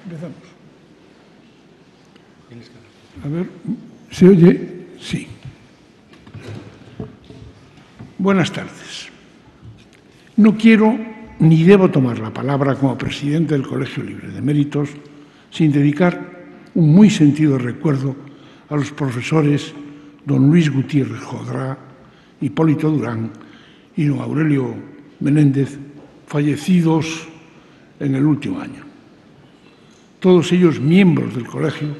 Empezamos. A ver, ¿se oye? Sí. Buenas tardes. No quiero ni debo tomar la palabra como presidente del Colegio Libre de Méritos sin dedicar un muy sentido recuerdo a los profesores don Luis Gutiérrez Jodrá, Hipólito Durán y don Aurelio Menéndez, fallecidos en el último año. Todos ellos miembros del colegio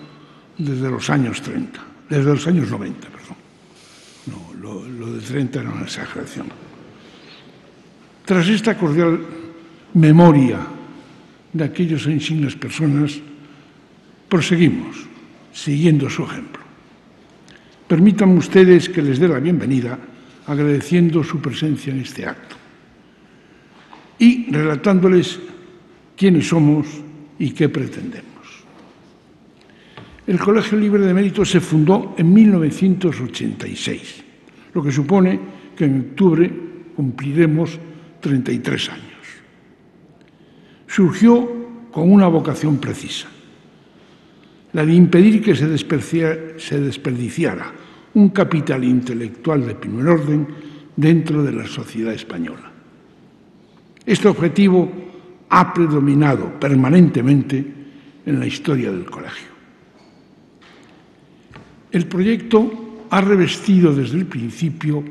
desde los años 30, desde los años 90, perdón. No, lo de 30 era una exageración. Tras esta cordial memoria de aquellas insignes personas, proseguimos siguiendo su ejemplo. Permítanme ustedes que les dé la bienvenida agradeciendo su presencia en este acto y relatándoles quiénes somos y qué pretendemos. El Colegio Libre de Méritos se fundó en 1986, lo que supone que en octubre cumpliremos 33 años. Surgió con una vocación precisa, la de impedir que se desperdiciara un capital intelectual de primer orden dentro de la sociedad española. Este objetivo ha predominado permanentemente en la historia del colegio. El proyecto ha revestido desde el principio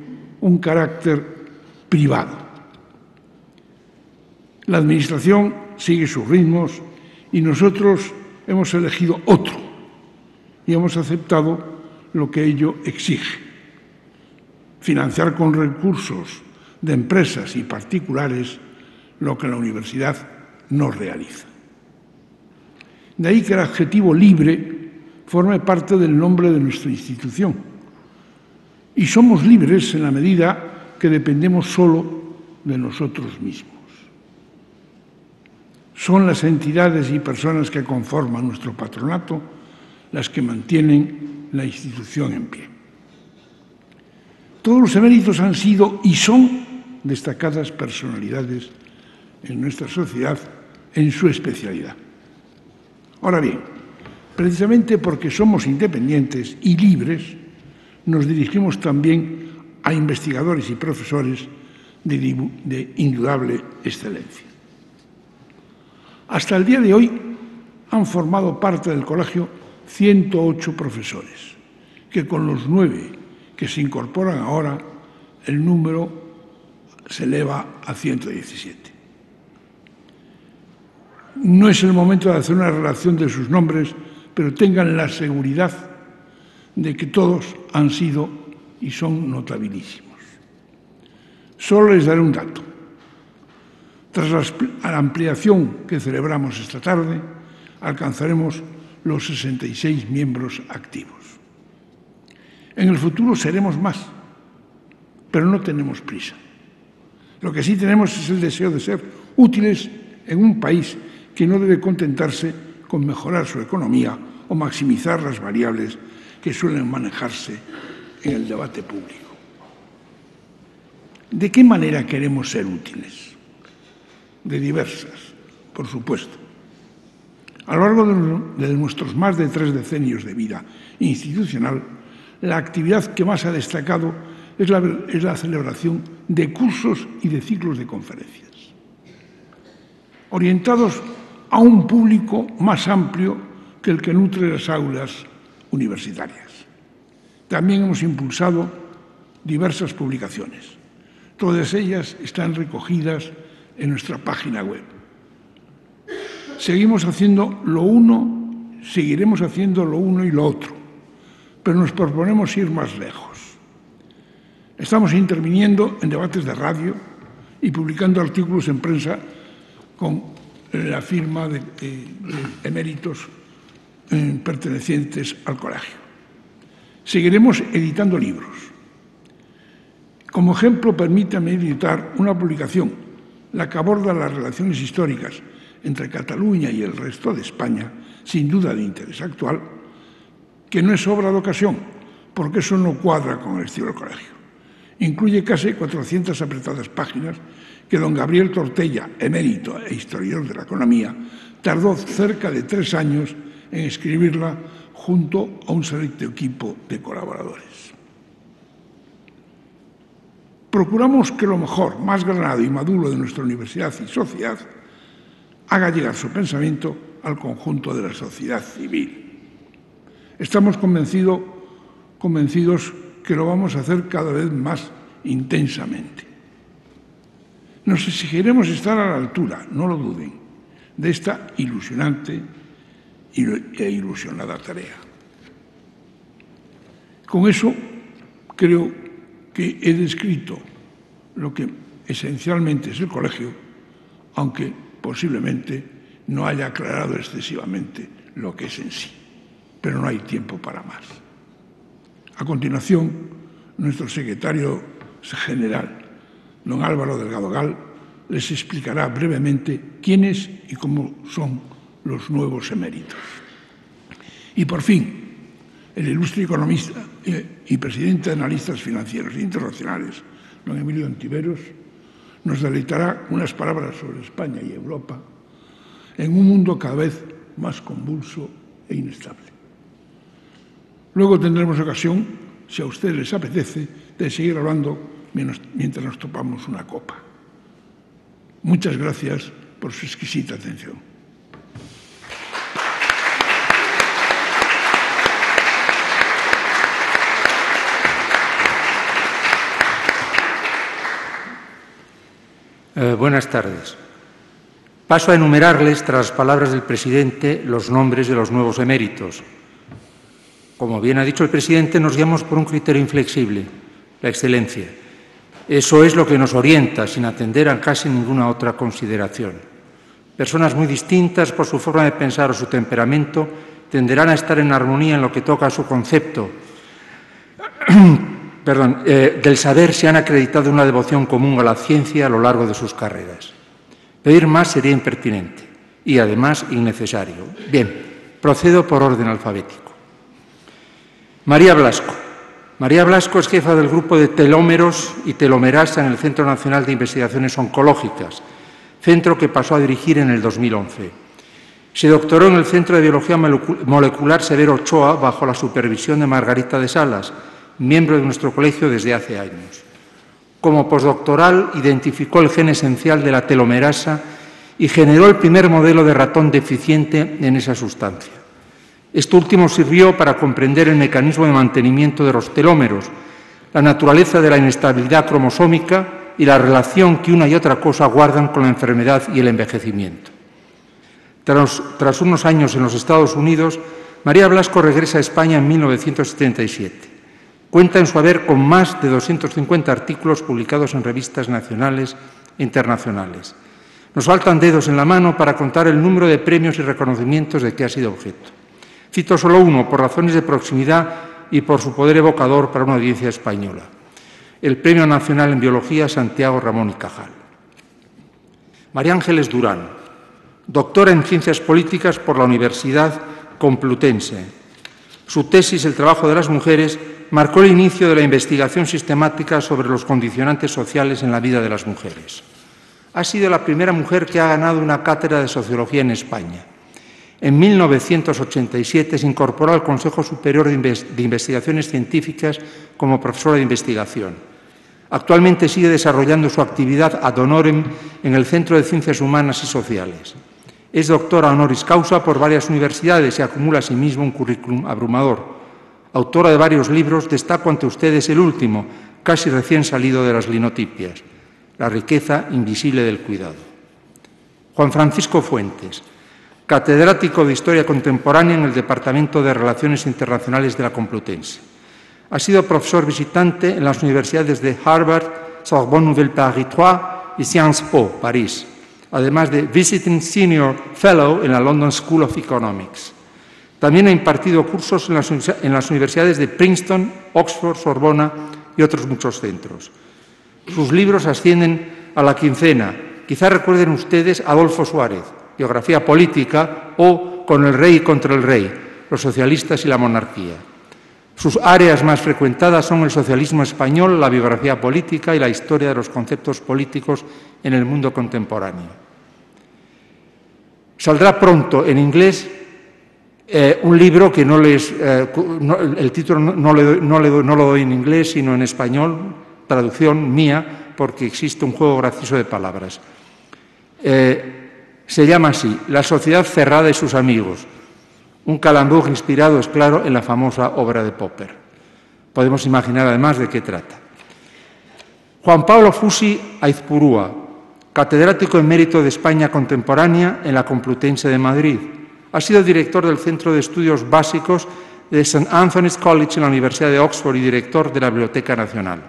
un carácter privado. La Administración sigue sus ritmos y nosotros hemos elegido otro y hemos aceptado lo que ello exige: financiar con recursos de empresas y particulares lo que la universidad no realiza. De ahí que el adjetivo libre forme parte del nombre de nuestra institución. Y somos libres en la medida que dependemos solo de nosotros mismos. Son las entidades y personas que conforman nuestro patronato las que mantienen la institución en pie. Todos los eméritos han sido y son destacadas personalidades en nuestra sociedad en su especialidad. Ahora bien, precisamente porque somos independientes y libres, nos dirigimos también a investigadores y profesores de indudable excelencia. Hasta el día de hoy han formado parte del colegio 108 profesores, que con los 9 que se incorporan ahora, el número se eleva a 117. No es el momento de hacer una relación de sus nombres, pero tengan la seguridad de que todos han sido y son notabilísimos. Solo les daré un dato. Tras la ampliación que celebramos esta tarde, alcanzaremos los 66 miembros activos. En el futuro seremos más, pero no tenemos prisa. Lo que sí tenemos es el deseo de ser útiles en un país que no debe contentarse con mejorar su economía o maximizar las variables que suelen manejarse en el debate público. ¿De qué manera queremos ser útiles? De diversas, por supuesto. A lo largo de nuestros más de 3 decenios de vida institucional, la actividad que más ha destacado es la celebración de cursos y de ciclos de conferencias, orientados a un público más amplio que el que nutre las aulas universitarias. También hemos impulsado diversas publicaciones. Todas ellas están recogidas en nuestra página web. Seguimos haciendo lo uno, seguiremos haciendo lo uno y lo otro, pero nos proponemos ir más lejos. Estamos interviniendo en debates de radio y publicando artículos en prensa con la firma de eméritos pertenecientes al colegio. Seguiremos editando libros. Como ejemplo, permítame editar una publicación, la que aborda las relaciones históricas entre Cataluña y el resto de España, sin duda de interés actual, que no es obra de ocasión, porque eso no cuadra con el estilo del colegio. Incluye casi 400 apretadas páginas que don Gabriel Tortella, emérito e historiador de la economía, tardó cerca de 3 años en escribirla junto a un selecto equipo de colaboradores. Procuramos que lo mejor, más granado y maduro de nuestra universidad y sociedad haga llegar su pensamiento al conjunto de la sociedad civil. Estamos convencidos que lo vamos a hacer cada vez más intensamente. Nos exigiremos estar a la altura, no lo duden, de esta ilusionante e ilusionada tarea. Con eso creo que he descrito lo que esencialmente es el colegio, aunque posiblemente no haya aclarado excesivamente lo que es en sí, pero no hay tiempo para más. A continuación, nuestro secretario general, don Álvaro Delgado Gal, les explicará brevemente quiénes y cómo son los nuevos eméritos. Y por fin, el ilustre economista y presidente de analistas financieros internacionales, don Emilio Ontiveros, nos deleitará unas palabras sobre España y Europa en un mundo cada vez más convulso e inestable. Luego tendremos ocasión, si a ustedes les apetece, de seguir hablando mientras nos tomamos una copa. Muchas gracias por su exquisita atención. Buenas tardes. Paso a enumerarles, tras las palabras del presidente, los nombres de los nuevos eméritos. Como bien ha dicho el presidente, nos guiamos por un criterio inflexible, la excelencia. Eso es lo que nos orienta, sin atender a casi ninguna otra consideración. Personas muy distintas por su forma de pensar o su temperamento tenderán a estar en armonía en lo que toca a su concepto del saber, si han acreditado una devoción común a la ciencia a lo largo de sus carreras. Pedir más sería impertinente y, además, innecesario. Bien, procedo por orden alfabético. María Blasco. María Blasco es jefa del grupo de telómeros y telomerasa en el Centro Nacional de Investigaciones Oncológicas, centro que pasó a dirigir en el 2011. Se doctoró en el Centro de Biología Molecular Severo Ochoa bajo la supervisión de Margarita de Salas, miembro de nuestro colegio desde hace años. Como postdoctoral, identificó el gen esencial de la telomerasa y generó el primer modelo de ratón deficiente en esa sustancia. Esto último sirvió para comprender el mecanismo de mantenimiento de los telómeros, la naturaleza de la inestabilidad cromosómica y la relación que una y otra cosa guardan con la enfermedad y el envejecimiento. Tras unos años en los Estados Unidos, María Blasco regresa a España en 1977. Cuenta en su haber con más de 250 artículos publicados en revistas nacionales e internacionales. Nos faltan dedos en la mano para contar el número de premios y reconocimientos de que ha sido objeto. Cito solo uno, por razones de proximidad y por su poder evocador para una audiencia española: el Premio Nacional en Biología Santiago Ramón y Cajal. María Ángeles Durán, doctora en Ciencias Políticas por la Universidad Complutense. Su tesis, El trabajo de las mujeres, marcó el inicio de la investigación sistemática sobre los condicionantes sociales en la vida de las mujeres. Ha sido la primera mujer que ha ganado una cátedra de Sociología en España. En 1987 se incorporó al Consejo Superior de Investigaciones Científicas como profesora de investigación. Actualmente sigue desarrollando su actividad ad honorem en el Centro de Ciencias Humanas y Sociales. Es doctora honoris causa por varias universidades y acumula asimismo un currículum abrumador. Autora de varios libros, destaco ante ustedes el último, casi recién salido de las linotipias, La riqueza invisible del cuidado. Juan Francisco Fuentes, catedrático de Historia Contemporánea en el Departamento de Relaciones Internacionales de la Complutense. Ha sido profesor visitante en las universidades de Harvard, Sorbonne Nouvelle Paris III y Sciences Po, París, además de Visiting Senior Fellow en la London School of Economics. También ha impartido cursos en las universidades de Princeton, Oxford, Sorbona y otros muchos centros. Sus libros ascienden a la quincena. Quizá recuerden ustedes Adolfo Suárez, Biografía Política, o Con el Rey y contra el Rey, los socialistas y la monarquía. Sus áreas más frecuentadas son el socialismo español, la biografía política y la historia de los conceptos políticos en el mundo contemporáneo. Saldrá pronto en inglés un libro que el título no lo doy en inglés, sino en español, traducción mía, porque existe un juego gracioso de palabras. Se llama así, La sociedad cerrada y sus amigos. Un calembour inspirado, es claro, en la famosa obra de Popper. Podemos imaginar además de qué trata. Juan Pablo Fusi Aizpurúa, catedrático emérito de España contemporánea en la Complutense de Madrid. Ha sido director del Centro de Estudios Básicos de St. Anthony's College en la Universidad de Oxford y director de la Biblioteca Nacional,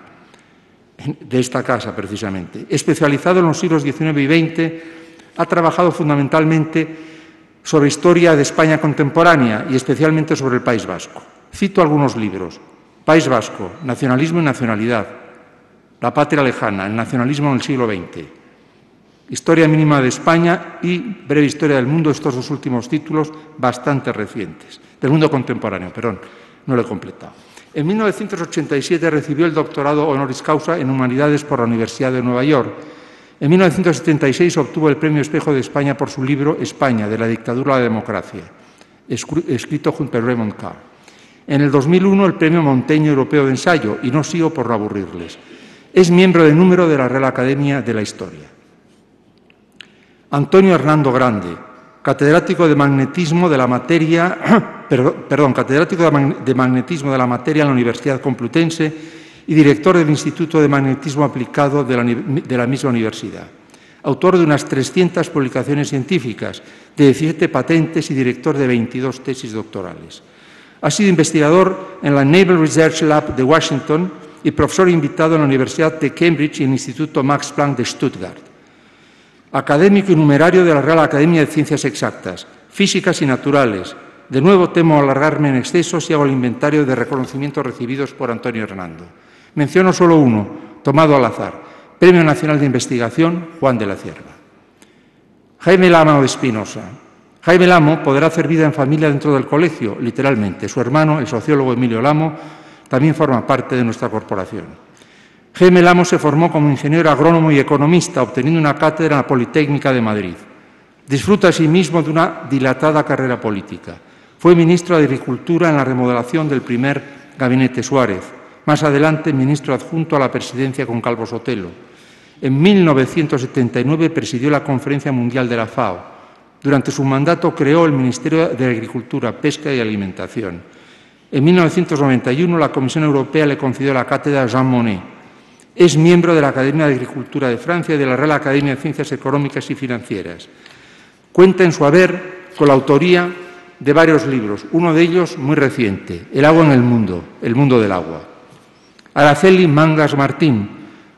de esta casa precisamente. Especializado en los siglos XIX y XX, ha trabajado fundamentalmente sobre historia de España contemporánea y especialmente sobre el País Vasco. Cito algunos libros. País Vasco, Nacionalismo y Nacionalidad. La patria lejana, el nacionalismo en el siglo XX. Historia mínima de España y breve historia del mundo, estos dos últimos títulos bastante recientes. Del mundo contemporáneo, perdón, no lo he completado. En 1987 recibió el doctorado honoris causa en Humanidades por la Universidad de Nueva York. En 1976 obtuvo el Premio Espejo de España por su libro España, de la dictadura a la democracia, escrito junto a Raymond Carr. En el 2001 el Premio Montaigne Europeo de Ensayo, y no sigo por no aburrirles. Es miembro de número de la Real Academia de la Historia. Antonio Hernando Grande, catedrático de magnetismo de la materia, catedrático de magnetismo de la materia en la Universidad Complutense y director del Instituto de Magnetismo Aplicado de la misma universidad. Autor de unas 300 publicaciones científicas, de 17 patentes y director de 22 tesis doctorales. Ha sido investigador en la Naval Research Lab de Washington y profesor invitado en la Universidad de Cambridge y el Instituto Max Planck de Stuttgart. Académico y numerario de la Real Academia de Ciencias Exactas, Físicas y Naturales. De nuevo temo alargarme en exceso si hago el inventario de reconocimientos recibidos por Antonio Hernando. Menciono solo uno, tomado al azar. Premio Nacional de Investigación, Juan de la Cierva. Jaime Lamo de Espinosa. Jaime Lamo podrá hacer vida en familia dentro del colegio, literalmente. Su hermano, el sociólogo Emilio Lamo, también forma parte de nuestra corporación. Jaime Lamo se formó como ingeniero agrónomo y economista, obteniendo una cátedra en la Politécnica de Madrid. Disfruta asimismo de una dilatada carrera política. Fue ministro de Agricultura en la remodelación del primer gabinete Suárez. Más adelante, ministro adjunto a la presidencia con Calvo Sotelo. En 1979 presidió la Conferencia Mundial de la FAO. Durante su mandato creó el Ministerio de Agricultura, Pesca y Alimentación. En 1991 la Comisión Europea le concedió la cátedra Jean Monnet. Es miembro de la Academia de Agricultura de Francia y de la Real Academia de Ciencias Económicas y Financieras. Cuenta en su haber con la autoría de varios libros, uno de ellos muy reciente, El agua en el mundo del agua. Araceli Mangas Martín,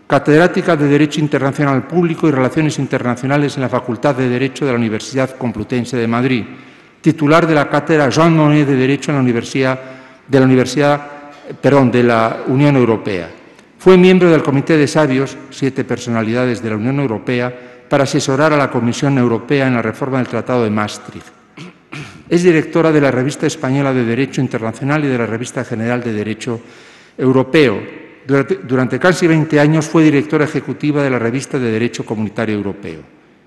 catedrática de Derecho Internacional Público y Relaciones Internacionales en la Facultad de Derecho de la Universidad Complutense de Madrid, titular de la cátedra Jean Monnet de Derecho en de la Unión Europea. Fue miembro del Comité de Sabios, 7 personalidades de la Unión Europea, para asesorar a la Comisión Europea en la reforma del Tratado de Maastricht. Es directora de la Revista Española de Derecho Internacional y de la Revista General de Derecho Europeo. Durante casi 20 años fue directora ejecutiva de la Revista de Derecho Comunitario Europeo.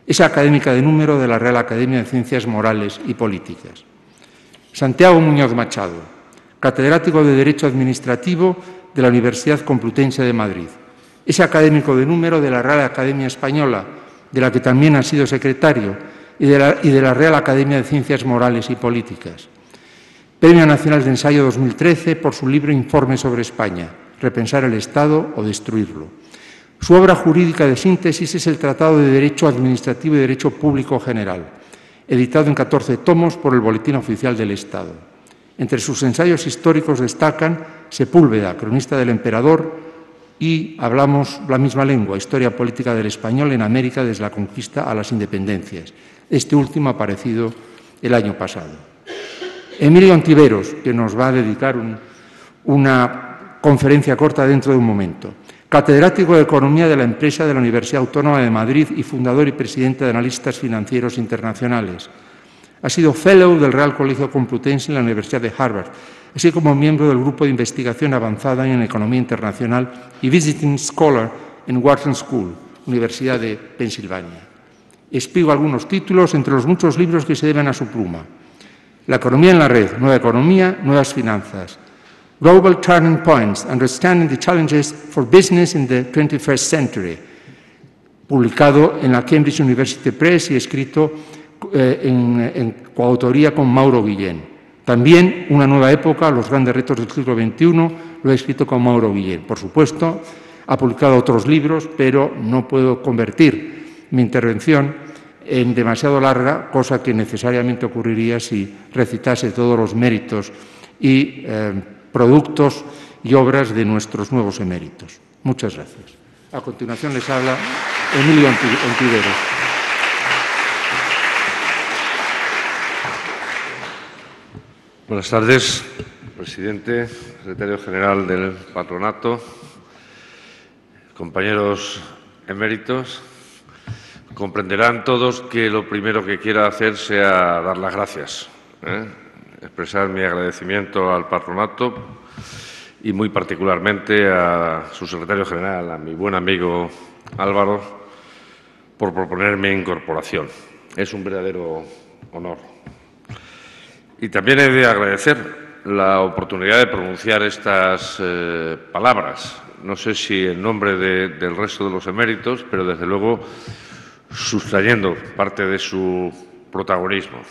Es académica de número de la Real Academia de Ciencias Morales y Políticas. Santiago Muñoz Machado, catedrático de Derecho Administrativo de la Universidad Complutense de Madrid. Es académico de número de la Real Academia Española, de la que también ha sido secretario, y de la Real Academia de Ciencias Morales y Políticas. Premio Nacional de Ensayo 2013 por su libro Informe sobre España, Repensar el Estado o Destruirlo. Su obra jurídica de síntesis es el Tratado de Derecho Administrativo y Derecho Público General, editado en 14 tomos por el Boletín Oficial del Estado. Entre sus ensayos históricos destacan Sepúlveda, cronista del emperador, y Hablamos la misma lengua, historia política del español en América desde la conquista a las independencias. Este último ha aparecido el año pasado. Emilio Ontiveros, que nos va a dedicar una conferencia corta dentro de un momento. Catedrático de Economía de la Empresa de la Universidad Autónoma de Madrid y fundador y presidente de Analistas Financieros Internacionales. Ha sido Fellow del Real Colegio Complutense en la Universidad de Harvard, así como miembro del Grupo de Investigación Avanzada en Economía Internacional y Visiting Scholar en Wharton School, Universidad de Pensilvania. Explico algunos títulos entre los muchos libros que se deben a su pluma. La economía en la red, Nueva Economía, Nuevas Finanzas. Global Turning Points, Understanding the Challenges for Business in the 21st Century, publicado en la Cambridge University Press y escrito en coautoría con Mauro Guillén. También Una nueva época, los grandes retos del siglo XXI, lo he escrito con Mauro Guillén. Por supuesto, ha publicado otros libros, pero no puedo convertir mi intervención en demasiado larga, cosa que necesariamente ocurriría si recitase todos los méritos y productos y obras de nuestros nuevos eméritos. Muchas gracias. A continuación les habla Emilio Ontiveros. Buenas tardes, presidente, secretario general del Patronato, compañeros eméritos. Comprenderán todos que lo primero que quiero hacer sea dar las gracias, expresar mi agradecimiento al Patronato y muy particularmente a su secretario general, a mi buen amigo Álvaro, por proponerme incorporación. Es un verdadero honor. Y también he de agradecer la oportunidad de pronunciar estas palabras. No sé si en nombre del resto de los eméritos, pero desde luego sustrayendo parte de su protagonismo.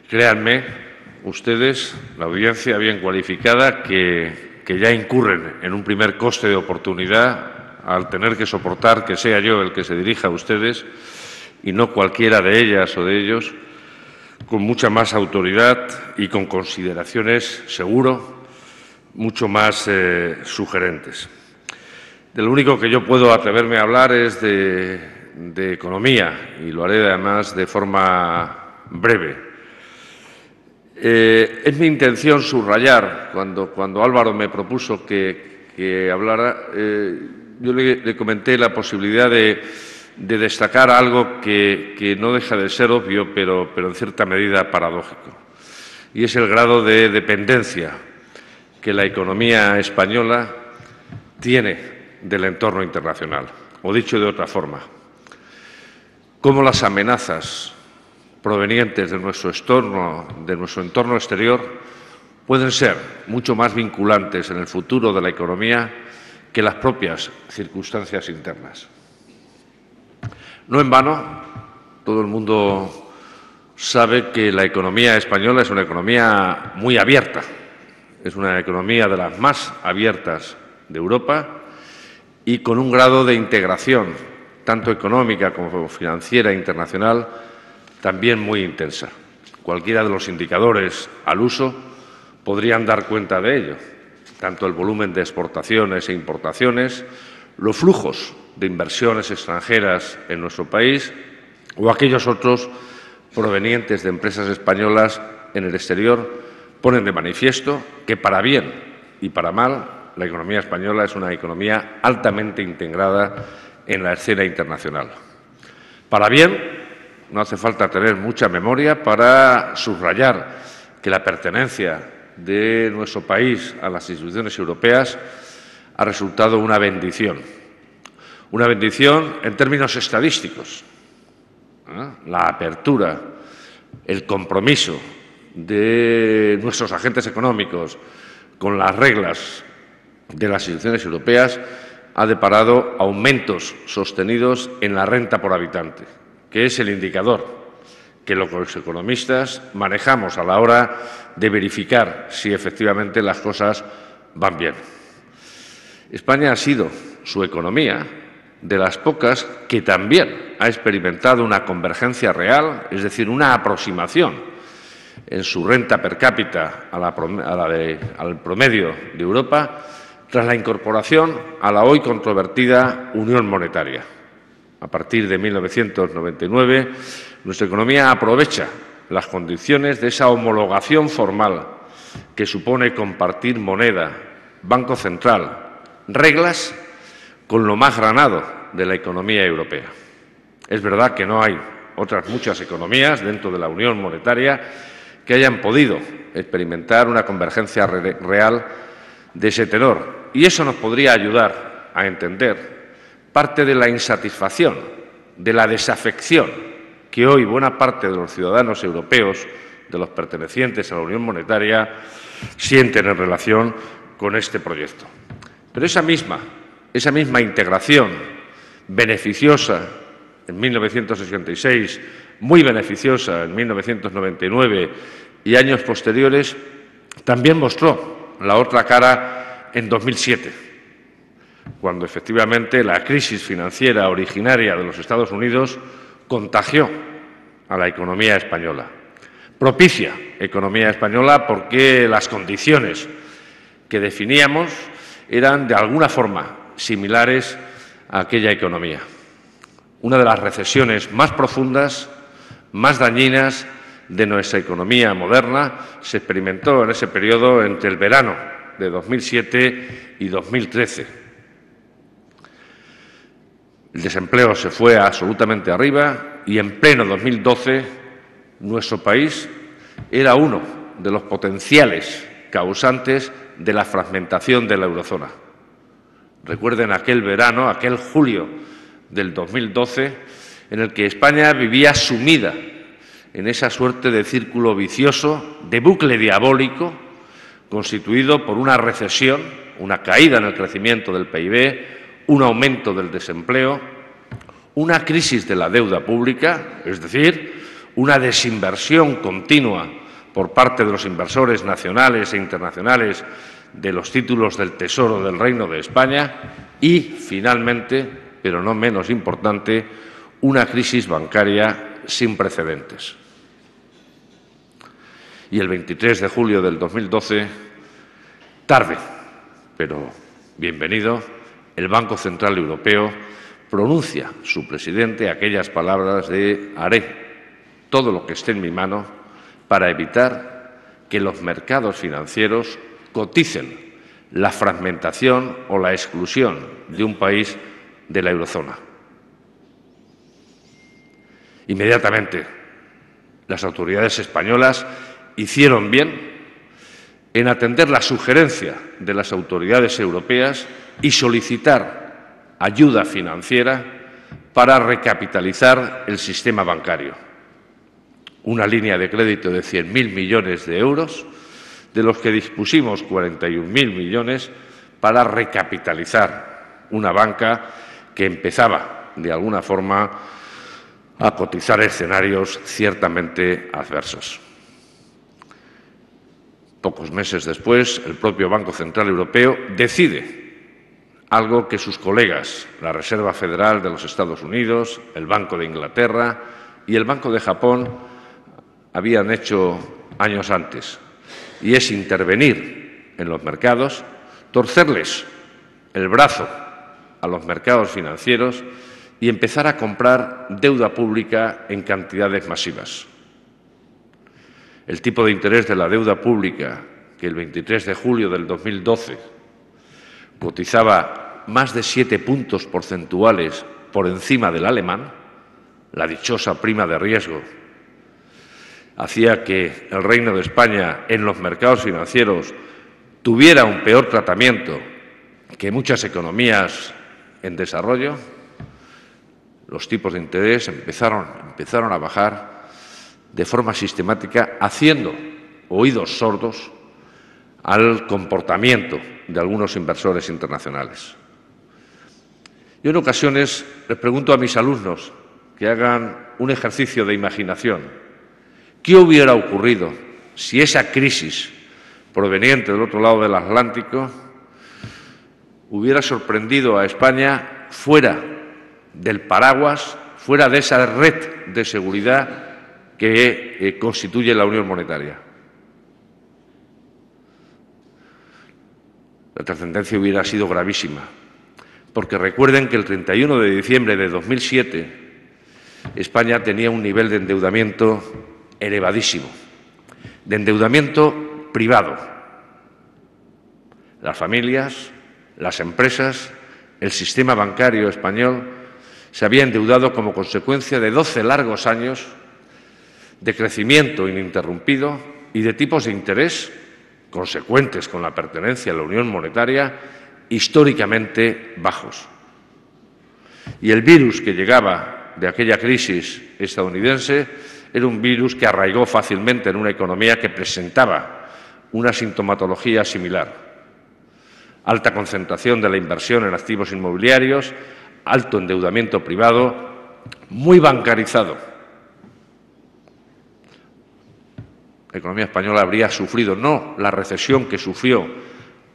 Créanme, ustedes, la audiencia bien cualificada, que ya incurren en un primer coste de oportunidad al tener que soportar que sea yo el que se dirija a ustedes y no cualquiera de ellas o de ellos, con mucha más autoridad y con consideraciones, seguro, mucho más sugerentes. De lo único que yo puedo atreverme a hablar es de economía, y lo haré además de forma breve. Es mi intención subrayar, cuando Álvaro me propuso que hablara, yo le comenté la posibilidad de destacar algo que no deja de ser obvio, pero en cierta medida paradójico, y es el grado de dependencia que la economía española tiene del entorno internacional. O dicho de otra forma, cómo las amenazas provenientes de nuestro entorno exterior pueden ser mucho más vinculantes en el futuro de la economía que las propias circunstancias internas. No en vano, todo el mundo sabe que la economía española es una economía muy abierta, es una economía de las más abiertas de Europa y con un grado de integración, tanto económica como financiera e internacional, también muy intensa. Cualquiera de los indicadores al uso podrían dar cuenta de ello, tanto el volumen de exportaciones e importaciones, los flujos de inversiones extranjeras en nuestro país o aquellos otros provenientes de empresas españolas en el exterior ponen de manifiesto que, para bien y para mal, la economía española es una economía altamente integrada en la escena internacional. Para bien, no hace falta tener mucha memoria para subrayar que la pertenencia de nuestro país a las instituciones europeas ha resultado una bendición. Una bendición en términos estadísticos. La apertura, el compromiso de nuestros agentes económicos con las reglas de las instituciones europeas ha deparado aumentos sostenidos en la renta por habitante, que es el indicador que los economistas manejamos a la hora de verificar si efectivamente las cosas van bien. España ha sido, su economía, de las pocas que también ha experimentado una convergencia real, es decir, una aproximación en su renta per cápita al promedio de Europa, tras la incorporación a la hoy controvertida Unión Monetaria. A partir de 1999, nuestra economía aprovecha las condiciones de esa homologación formal que supone compartir moneda, Banco Central, reglas con lo más granado de la economía europea. Es verdad que no hay otras muchas economías dentro de la Unión Monetaria que hayan podido experimentar una convergencia real de ese tenor. Y eso nos podría ayudar a entender parte de la insatisfacción, de la desafección que hoy buena parte de los ciudadanos europeos, de los pertenecientes a la Unión Monetaria, sienten en relación con este proyecto. Pero esa misma integración beneficiosa en 1966, muy beneficiosa en 1999 y años posteriores, también mostró la otra cara en 2007, cuando efectivamente la crisis financiera originaria de los Estados Unidos contagió a la economía española. Propicia economía española porque las condiciones que definíamos eran de alguna forma similares a aquella economía. Una de las recesiones más profundas, más dañinas de nuestra economía moderna se experimentó en ese periodo entre el verano de 2007 y 2013. El desempleo se fue absolutamente arriba y en pleno 2012 nuestro país era uno de los potenciales causantes de la fragmentación de la eurozona. Recuerden aquel verano, aquel julio del 2012, en el que España vivía sumida en esa suerte de círculo vicioso, de bucle diabólico, constituido por una recesión, una caída en el crecimiento del PIB, un aumento del desempleo, una crisis de la deuda pública, es decir, una desinversión continua por parte de los inversores nacionales e internacionales de los títulos del Tesoro del Reino de España y, finalmente, pero no menos importante, una crisis bancaria sin precedentes. Y el 23 de julio del 2012, tarde, pero bienvenido, el Banco Central Europeo pronuncia su presidente aquellas palabras de «haré todo lo que esté en mi mano para evitar que los mercados financieros coticen la fragmentación o la exclusión de un país de la eurozona». Inmediatamente, las autoridades españolas hicieron bien en atender la sugerencia de las autoridades europeas y solicitar ayuda financiera para recapitalizar el sistema bancario. Una línea de crédito de 100.000 millones de euros, de los que dispusimos 41.000 millones para recapitalizar una banca que empezaba, de alguna forma, a cotizar escenarios ciertamente adversos. Pocos meses después, el propio Banco Central Europeo decide algo que sus colegas, la Reserva Federal de los Estados Unidos, el Banco de Inglaterra y el Banco de Japón habían hecho años antes, y es intervenir en los mercados, torcerles el brazo a los mercados financieros y empezar a comprar deuda pública en cantidades masivas. El tipo de interés de la deuda pública, que el 23 de julio del 2012 cotizaba más de 7 puntos porcentuales por encima del alemán, la dichosa prima de riesgo, hacía que el Reino de España en los mercados financieros tuviera un peor tratamiento que muchas economías en desarrollo. Los tipos de interés empezaron a bajar de forma sistemática, haciendo oídos sordos al comportamiento de algunos inversores internacionales. Yo en ocasiones les pregunto a mis alumnos que hagan un ejercicio de imaginación ¿Qué hubiera ocurrido si esa crisis proveniente del otro lado del Atlántico hubiera sorprendido a España fuera del paraguas, fuera de esa red de seguridad que constituye la Unión Monetaria? La trascendencia hubiera sido gravísima, porque recuerden que el 31 de diciembre de 2007 España tenía un nivel de endeudamiento elevadísimo, de endeudamiento privado. Las familias, las empresas, el sistema bancario español se había endeudado como consecuencia de 12 largos años de crecimiento ininterrumpido y de tipos de interés consecuentes con la pertenencia a la Unión Monetaria históricamente bajos. Y el virus que llegaba de aquella crisis estadounidense era un virus que arraigó fácilmente en una economía que presentaba una sintomatología similar. Alta concentración de la inversión en activos inmobiliarios, alto endeudamiento privado, muy bancarizado. La economía española habría sufrido no la recesión que sufrió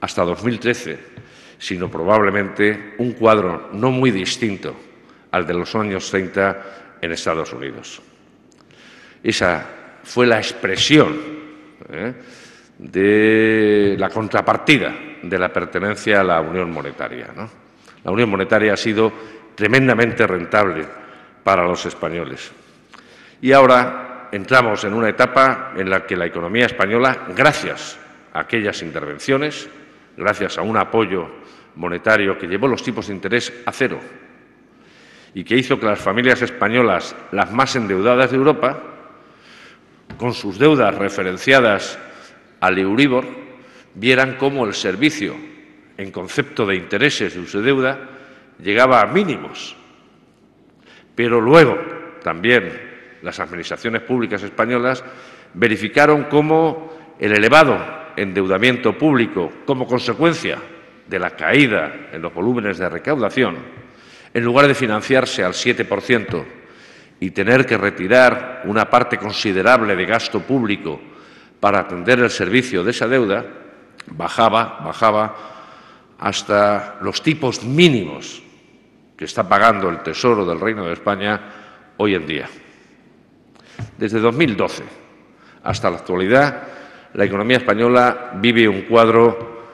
hasta 2013, sino probablemente un cuadro no muy distinto al de los años 30 en Estados Unidos. Esa fue la expresión de la contrapartida de la pertenencia a la Unión Monetaria, ¿no? La Unión Monetaria ha sido tremendamente rentable para los españoles. Y ahora entramos en una etapa en la que la economía española, gracias a aquellas intervenciones, gracias a un apoyo monetario que llevó los tipos de interés a cero y que hizo que las familias españolas, las más endeudadas de Europa, con sus deudas referenciadas al Euribor, vieran cómo el servicio en concepto de intereses de su deuda llegaba a mínimos. Pero luego también las administraciones públicas españolas verificaron cómo el elevado endeudamiento público, como consecuencia de la caída en los volúmenes de recaudación, en lugar de financiarse al 7% y tener que retirar una parte considerable de gasto público para atender el servicio de esa deuda, bajaba hasta los tipos mínimos que está pagando el Tesoro del Reino de España hoy en día. Desde 2012 hasta la actualidad, la economía española vive un cuadro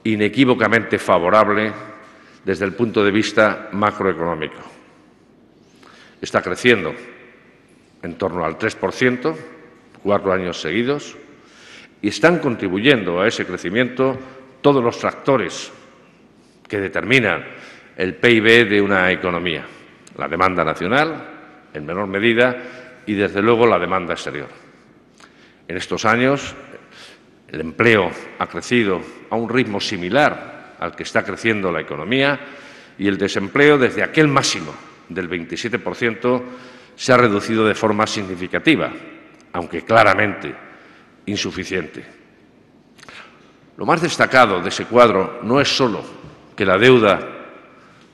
inequívocamente favorable desde el punto de vista macroeconómico. Está creciendo en torno al 3%, 4 años seguidos, y están contribuyendo a ese crecimiento todos los factores que determinan el PIB de una economía. La demanda nacional, en menor medida, y, desde luego, la demanda exterior. En estos años, el empleo ha crecido a un ritmo similar al que está creciendo la economía y el desempleo, desde aquel máximo del 27%, se ha reducido de forma significativa, aunque claramente insuficiente. Lo más destacado de ese cuadro no es solo que la deuda,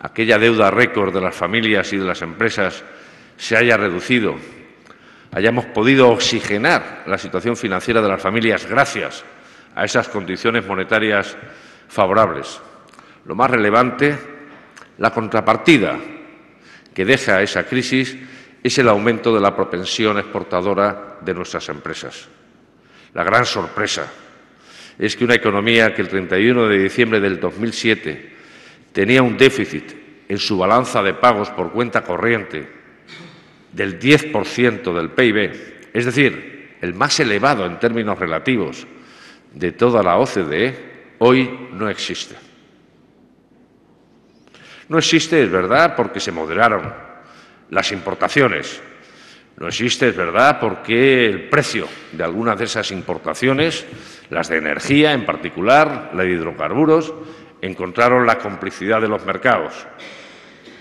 aquella deuda récord de las familias y de las empresas, se haya reducido, hayamos podido oxigenar la situación financiera de las familias gracias a esas condiciones monetarias favorables. Lo más relevante, la contrapartida que deja esa crisis es el aumento de la propensión exportadora de nuestras empresas. La gran sorpresa es que una economía que el 31 de diciembre del 2007 tenía un déficit en su balanza de pagos por cuenta corriente del 10% del PIB, es decir, el más elevado en términos relativos de toda la OCDE, hoy no existe. No existe, es verdad, porque se moderaron las importaciones. No existe, es verdad, porque el precio de algunas de esas importaciones, las de energía en particular, la de hidrocarburos, encontraron la complicidad de los mercados.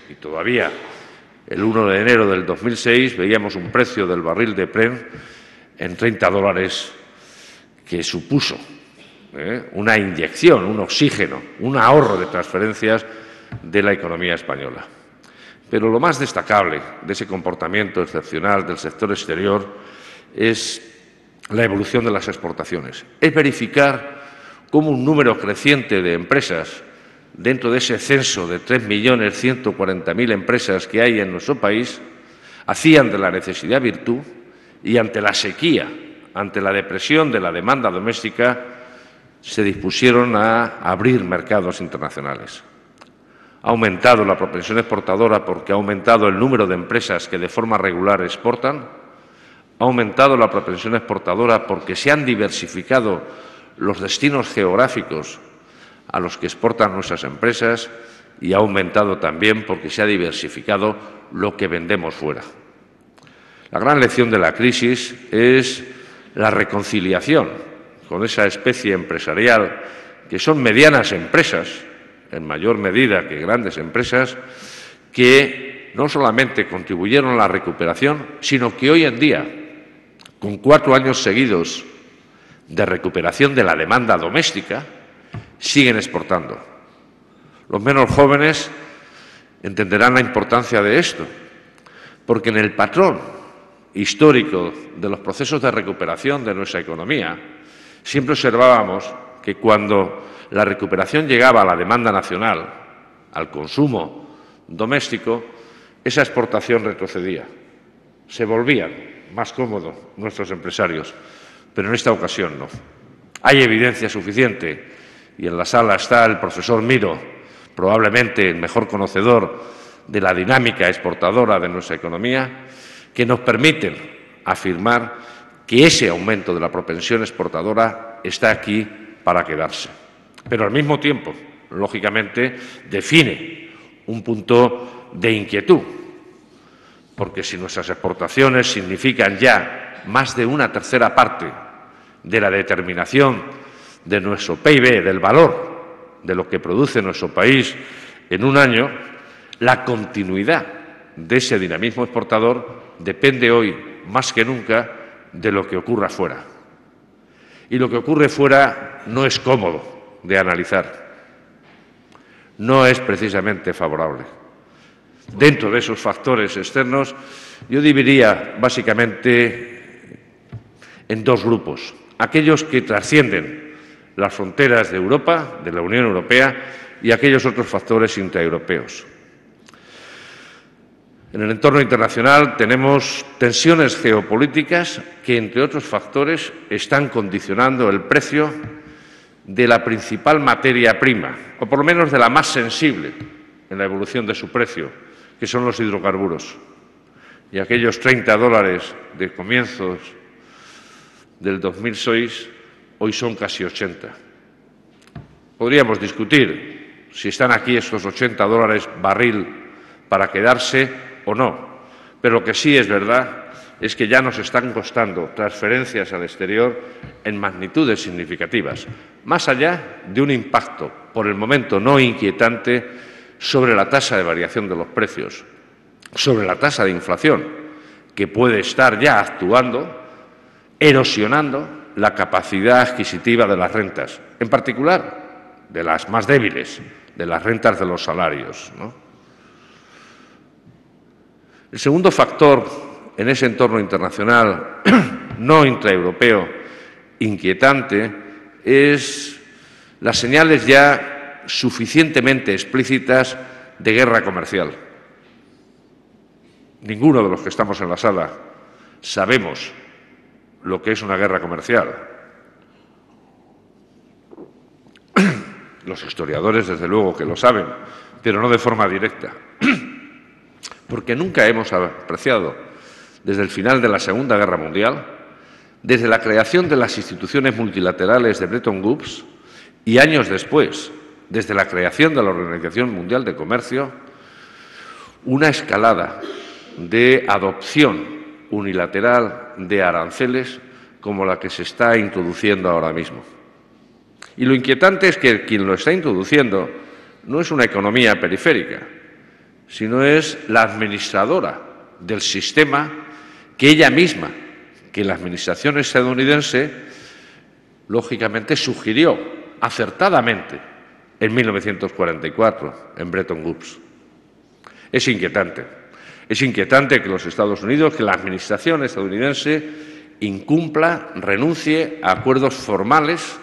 Y todavía, el 1 de enero del 2006, veíamos un precio del barril de Brent en $30, que supuso una inyección, un oxígeno, un ahorro de transferencias de la economía española. Pero lo más destacable de ese comportamiento excepcional del sector exterior es la evolución de las exportaciones. Es verificar cómo un número creciente de empresas, dentro de ese censo de 3.140.000 empresas que hay en nuestro país, hacían de la necesidad virtud y ante la sequía, ante la depresión de la demanda doméstica, se dispusieron a abrir mercados internacionales. Ha aumentado la propensión exportadora porque ha aumentado el número de empresas que de forma regular exportan, ha aumentado la propensión exportadora porque se han diversificado los destinos geográficos a los que exportan nuestras empresas y ha aumentado también porque se ha diversificado lo que vendemos fuera. La gran lección de la crisis es la reconciliación con esa especie empresarial que son medianas empresas, en mayor medida que grandes empresas, que no solamente contribuyeron a la recuperación, sino que hoy en día, con 4 años seguidos de recuperación de la demanda doméstica, siguen exportando. Los menos jóvenes entenderán la importancia de esto, porque en el patrón histórico de los procesos de recuperación de nuestra economía, siempre observábamos que cuando la recuperación llegaba a la demanda nacional, al consumo doméstico, esa exportación retrocedía. Se volvían más cómodos nuestros empresarios, pero en esta ocasión no. Hay evidencia suficiente, y en la sala está el profesor Miro, probablemente el mejor conocedor de la dinámica exportadora de nuestra economía, que nos permiten afirmar que ese aumento de la propensión exportadora está aquí para quedarse. Pero al mismo tiempo, lógicamente, define un punto de inquietud, porque si nuestras exportaciones significan ya más de 1/3 parte de la determinación de nuestro PIB, del valor de lo que produce nuestro país en un año, la continuidad de ese dinamismo exportador depende hoy, más que nunca, de lo que ocurra fuera. Y lo que ocurre fuera no es cómodo de analizar, no es precisamente favorable. Dentro de esos factores externos, yo dividiría básicamente en 2 grupos. Aquellos que trascienden las fronteras de Europa, de la Unión Europea, y aquellos otros factores intraeuropeos. En el entorno internacional tenemos tensiones geopolíticas que, entre otros factores, están condicionando el precio de la principal materia prima, o por lo menos de la más sensible en la evolución de su precio, que son los hidrocarburos. Y aquellos $30 de comienzos del 2006, hoy son casi 80. Podríamos discutir si están aquí esos $80 barril para quedarse o no, pero lo que sí es verdad es que ya nos están costando transferencias al exterior en magnitudes significativas, más allá de un impacto, por el momento no inquietante, sobre la tasa de variación de los precios, sobre la tasa de inflación, que puede estar ya actuando, erosionando la capacidad adquisitiva de las rentas, en particular de las más débiles, de las rentas de los salarios, ¿no? El segundo factor en ese entorno internacional no intraeuropeo inquietante es las señales ya suficientemente explícitas de guerra comercial. Ninguno de los que estamos en la sala sabemos lo que es una guerra comercial. Los historiadores, desde luego, que lo saben, pero no de forma directa. Porque nunca hemos apreciado, desde el final de la Segunda Guerra Mundial, desde la creación de las instituciones multilaterales de Bretton Woods y años después, desde la creación de la Organización Mundial de Comercio, una escalada de adopción unilateral de aranceles como la que se está introduciendo ahora mismo. Y lo inquietante es que quien lo está introduciendo no es una economía periférica, sino es la administradora del sistema que ella misma, que la administración estadounidense, lógicamente sugirió acertadamente en 1944 en Bretton Woods. Es inquietante que los Estados Unidos, que la administración estadounidense incumpla, renuncie a acuerdos formales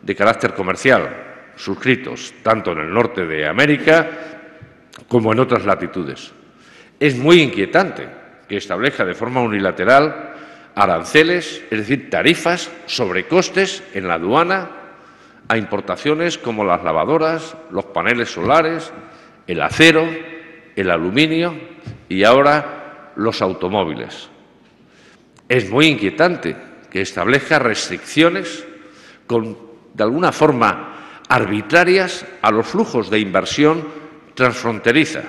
de carácter comercial suscritos tanto en el norte de América como en otras latitudes. Es muy inquietante que establezca de forma unilateral aranceles, es decir, tarifas, sobrecostes en la aduana a importaciones como las lavadoras, los paneles solares, el acero, el aluminio y ahora los automóviles. Es muy inquietante que establezca restricciones de alguna forma arbitrarias a los flujos de inversión transfronteriza,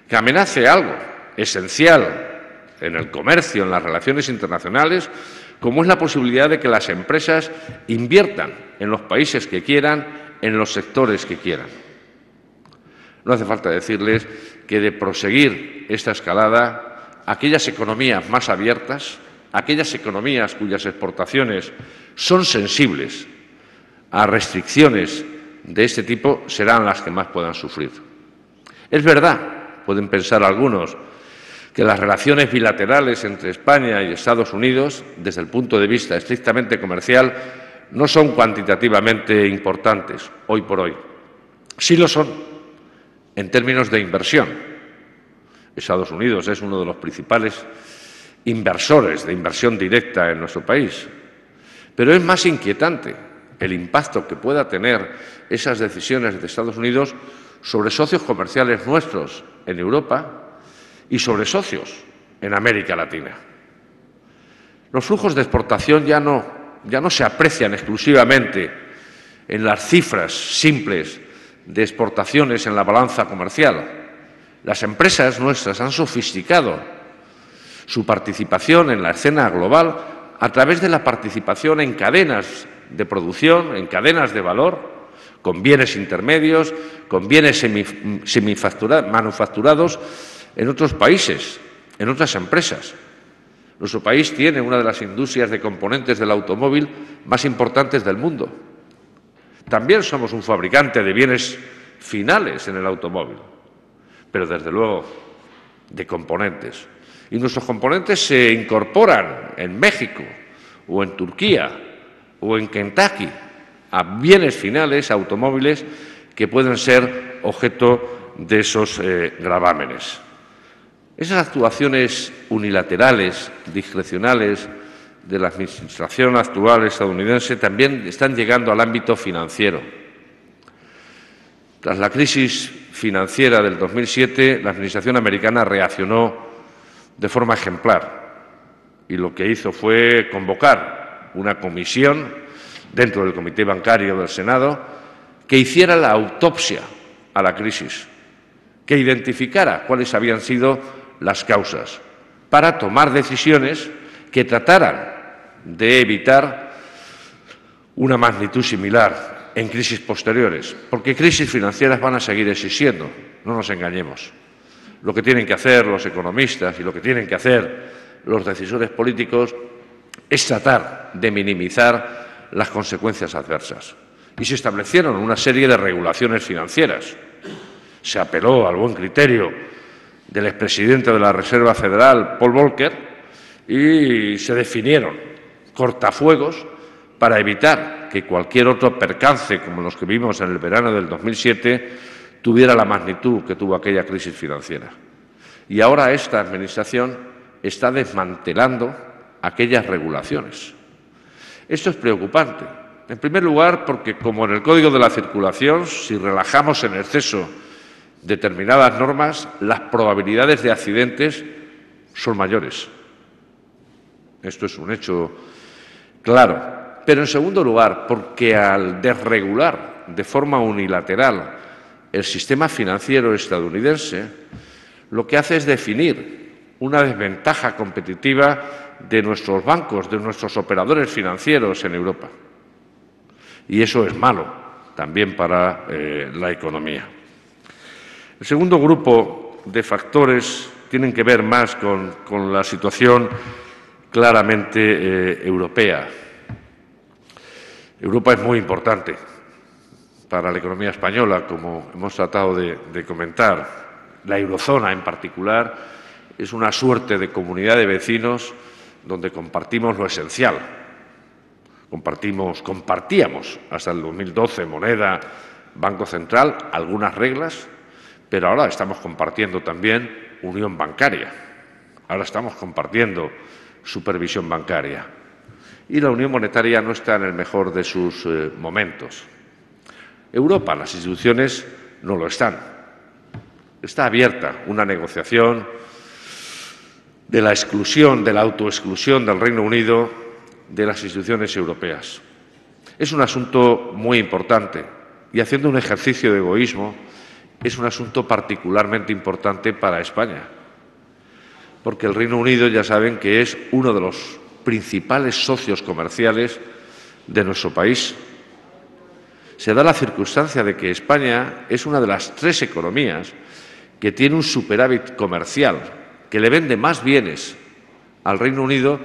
que amenace algo esencial en el comercio, en las relaciones internacionales, como es la posibilidad de que las empresas inviertan en los países que quieran, en los sectores que quieran. No hace falta decirles que de proseguir esta escalada, aquellas economías más abiertas, aquellas economías cuyas exportaciones son sensibles a restricciones de este tipo, serán las que más puedan sufrir. Es verdad, pueden pensar algunos, que las relaciones bilaterales entre España y Estados Unidos, desde el punto de vista estrictamente comercial, no son cuantitativamente importantes hoy por hoy. Sí lo son en términos de inversión. Estados Unidos es uno de los principales inversores de inversión directa en nuestro país. Pero es más inquietante el impacto que pueda tener esas decisiones de Estados Unidos sobre socios comerciales nuestros en Europa y sobre socios en América Latina. Los flujos de exportación ya no se aprecian exclusivamente en las cifras simples de exportaciones en la balanza comercial. Las empresas nuestras han sofisticado su participación en la escena global a través de la participación en cadenas de producción, en cadenas de valor, con bienes intermedios, con bienes manufacturados en otros países, en otras empresas. Nuestro país tiene una de las industrias de componentes del automóvil más importantes del mundo. También somos un fabricante de bienes finales en el automóvil, pero desde luego de componentes. Y nuestros componentes se incorporan en México o en Turquía o en Kentucky a bienes finales, automóviles, que pueden ser objeto de esos gravámenes. Esas actuaciones unilaterales, discrecionales de la administración actual estadounidense también están llegando al ámbito financiero. Tras la crisis financiera del 2007, la administración americana reaccionó de forma ejemplar y lo que hizo fue convocar una comisión dentro del Comité Bancario del Senado que hiciera la autopsia a la crisis, que identificara cuáles habían sido las causas, para tomar decisiones que trataran de evitar una magnitud similar en crisis posteriores, porque crisis financieras van a seguir existiendo, no nos engañemos. Lo que tienen que hacer los economistas y lo que tienen que hacer los decisores políticos es tratar de minimizar las consecuencias adversas. Y se establecieron una serie de regulaciones financieras. Se apeló al buen criterio del expresidente de la Reserva Federal, Paul Volcker, y se definieron cortafuegos para evitar que cualquier otro percance, como los que vimos en el verano del 2007, tuviera la magnitud que tuvo aquella crisis financiera. Y ahora esta Administración está desmantelando aquellas regulaciones. Esto es preocupante. En primer lugar, porque, como en el Código de la Circulación, si relajamos en exceso determinadas normas, las probabilidades de accidentes son mayores. Esto es un hecho claro. Pero, en segundo lugar, porque al desregular de forma unilateral el sistema financiero estadounidense, lo que hace es definir una desventaja competitiva de nuestros bancos, de nuestros operadores financieros en Europa. Y eso es malo también para la economía. El segundo grupo de factores tienen que ver más con la situación claramente europea. Europa es muy importante para la economía española, como hemos tratado de comentar. La eurozona, en particular, es una suerte de comunidad de vecinos donde compartimos lo esencial. Compartíamos hasta el 2012 moneda, Banco Central, algunas reglas, pero ahora estamos compartiendo también unión bancaria. Ahora estamos compartiendo supervisión bancaria. Y la unión monetaria no está en el mejor de sus momentos. Europa, las instituciones, no lo están. Está abierta una negociación de la exclusión, de la autoexclusión del Reino Unido de las instituciones europeas. Es un asunto muy importante y, haciendo un ejercicio de egoísmo, es un asunto particularmente importante para España, porque el Reino Unido ya saben que es uno de los principales socios comerciales de nuestro país. Se da la circunstancia de que España es una de las 3 economías que tiene un superávit comercial, que le vende más bienes al Reino Unido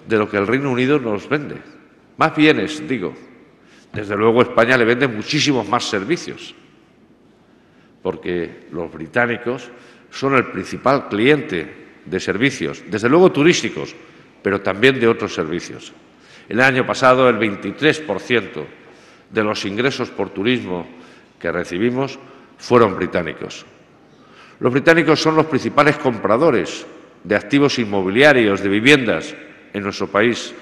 de lo que el Reino Unido nos vende. Más bienes, digo. Desde luego España le vende muchísimos más servicios, porque los británicos son el principal cliente de servicios, desde luego turísticos, pero también de otros servicios. El año pasado el 23% de los ingresos por turismo que recibimos fueron británicos. Los británicos son los principales compradores de activos inmobiliarios, de viviendas en nuestro país,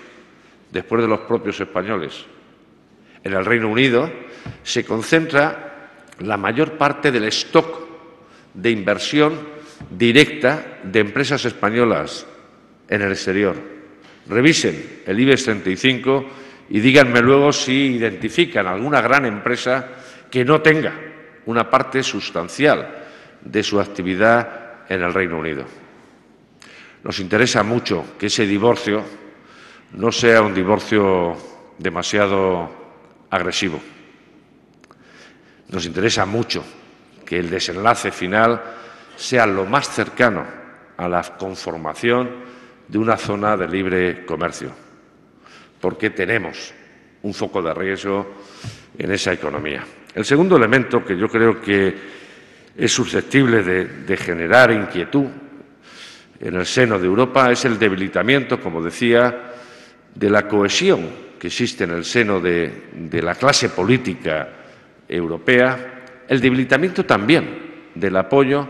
después de los propios españoles. En el Reino Unido se concentra la mayor parte del stock de inversión directa de empresas españolas en el exterior. Revisen el IBEX 35 y díganme luego si identifican alguna gran empresa que no tenga una parte sustancial de su actividad en el Reino Unido. Nos interesa mucho que ese divorcio no sea un divorcio demasiado agresivo. Nos interesa mucho que el desenlace final sea lo más cercano a la conformación de una zona de libre comercio, porque tenemos un foco de riesgo en esa economía. El segundo elemento que yo creo que es susceptible de generar inquietud en el seno de Europa es el debilitamiento, como decía, de la cohesión que existe en el seno de la clase política europea, el debilitamiento también del apoyo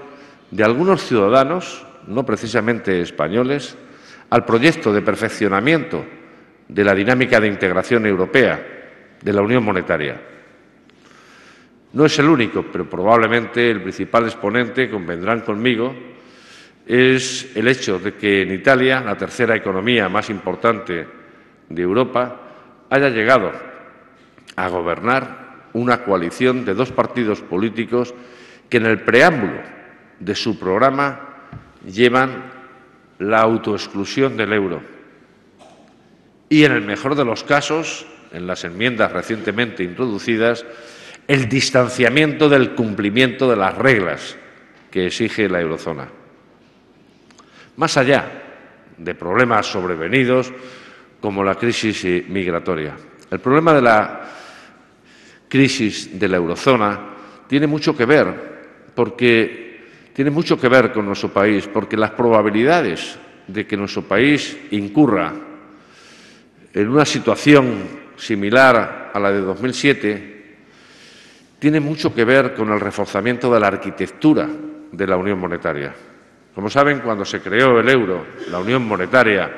de algunos ciudadanos, no precisamente españoles, al proyecto de perfeccionamiento de la dinámica de integración europea, de la Unión Monetaria. No es el único, pero probablemente el principal exponente, convendrán conmigo, es el hecho de que en Italia, la tercera economía más importante de Europa, haya llegado a gobernar una coalición de 2 partidos políticos que en el preámbulo de su programa llevan la autoexclusión del euro y, en el mejor de los casos, en las enmiendas recientemente introducidas, el distanciamiento del cumplimiento de las reglas que exige la eurozona. Más allá de problemas sobrevenidos como la crisis migratoria, el problema de la crisis de la eurozona tiene mucho que ver con nuestro país, porque las probabilidades de que nuestro país incurra en una situación similar a la de 2007 tiene mucho que ver con el reforzamiento de la arquitectura de la Unión Monetaria. Como saben, cuando se creó el euro, la Unión Monetaria,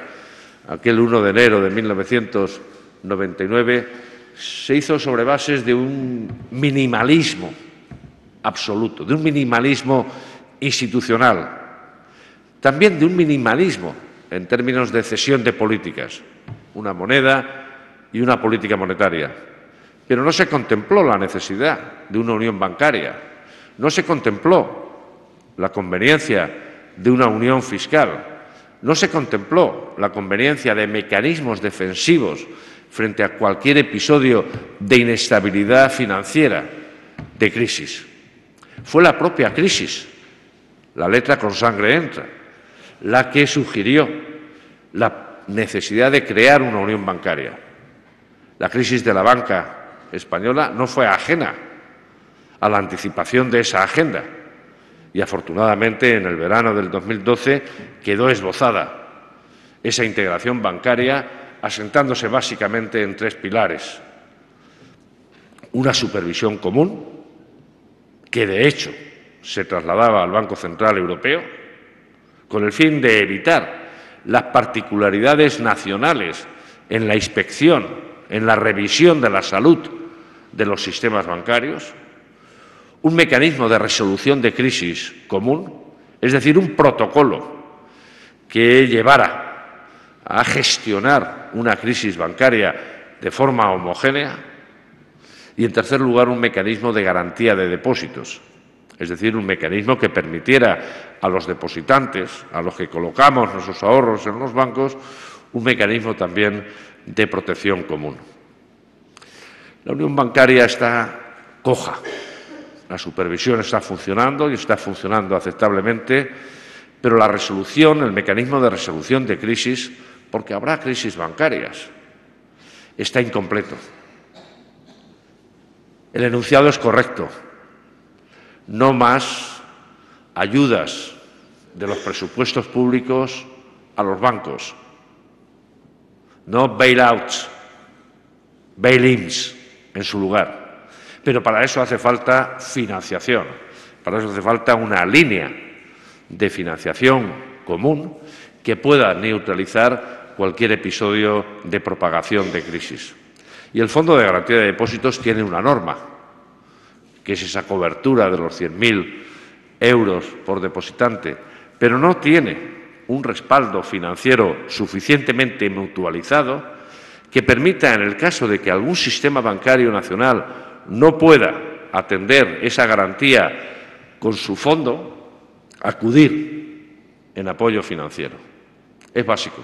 aquel 1 de enero de 1999, se hizo sobre bases de un minimalismo absoluto, de un minimalismo institucional, también de un minimalismo en términos de cesión de políticas, una moneda y una política monetaria. Pero no se contempló la necesidad de una unión bancaria, no se contempló la conveniencia de una unión fiscal, no se contempló la conveniencia de mecanismos defensivos frente a cualquier episodio de inestabilidad financiera, de crisis. Fue la propia crisis, la letra con sangre entra, la que sugirió la necesidad de crear una unión bancaria. La crisis de la banca española no fue ajena a la anticipación de esa agenda y, afortunadamente, en el verano del 2012 quedó esbozada esa integración bancaria asentándose básicamente en 3 pilares. Una supervisión común, que de hecho se trasladaba al Banco Central Europeo, con el fin de evitar las particularidades nacionales en la inspección, en la revisión de la salud de los sistemas bancarios, un mecanismo de resolución de crisis común, es decir, un protocolo que llevara a gestionar una crisis bancaria de forma homogénea y, en tercer lugar, un mecanismo de garantía de depósitos, es decir, un mecanismo que permitiera a los depositantes, a los que colocamos nuestros ahorros en los bancos, un mecanismo también de protección común. La unión bancaria está coja. La supervisión está funcionando y está funcionando aceptablemente, pero la resolución, el mecanismo de resolución de crisis, porque habrá crisis bancarias, está incompleto. El enunciado es correcto. No más ayudas de los presupuestos públicos a los bancos. No bailouts, bail-ins en su lugar. Pero para eso hace falta financiación, para eso hace falta una línea de financiación común que pueda neutralizar cualquier episodio de propagación de crisis. Y el Fondo de Garantía de Depósitos tiene una norma, que es esa cobertura de los 100.000 euros por depositante, pero no tiene un respaldo financiero suficientemente mutualizado que permita, en el caso de que algún sistema bancario nacional no pueda atender esa garantía con su fondo, acudir en apoyo financiero. Es básico.